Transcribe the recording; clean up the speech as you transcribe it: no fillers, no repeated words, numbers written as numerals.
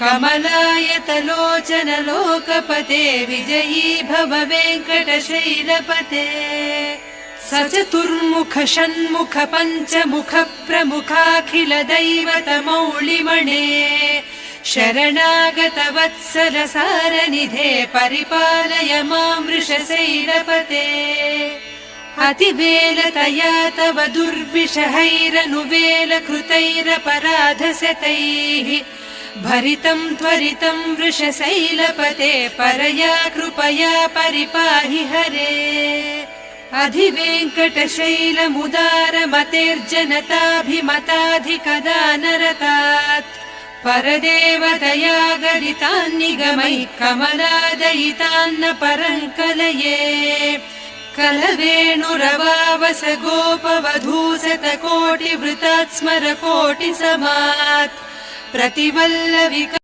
कमलायतलोचन लोकपते विजयी भव वेङ्कटशैलपते सचतुर्मुख षण्मुख पञ्चमुख प्रमुखाखिल दैवतमौलिमणे शरणागत वत्सल सारनिधे परिपालय मां वृषशैलपते अतिवेलतया तव दुर्विषहैरनुवेल कृतैरपराधशतैः भरितं त्वरितं वृषशैलपते परया कृपया परिपाहि हरे अधिवेङ्कटशैलमुदारमतेर्जनताभिमताधिकदानरतात् परदेवतया गरितान्निगमैः कमलादयितान्न परङ्कलये कलवेणुरवावस गोपवधूसतकोटिवृतात् स्मर कोटिसमात् प्रतिवल्लविक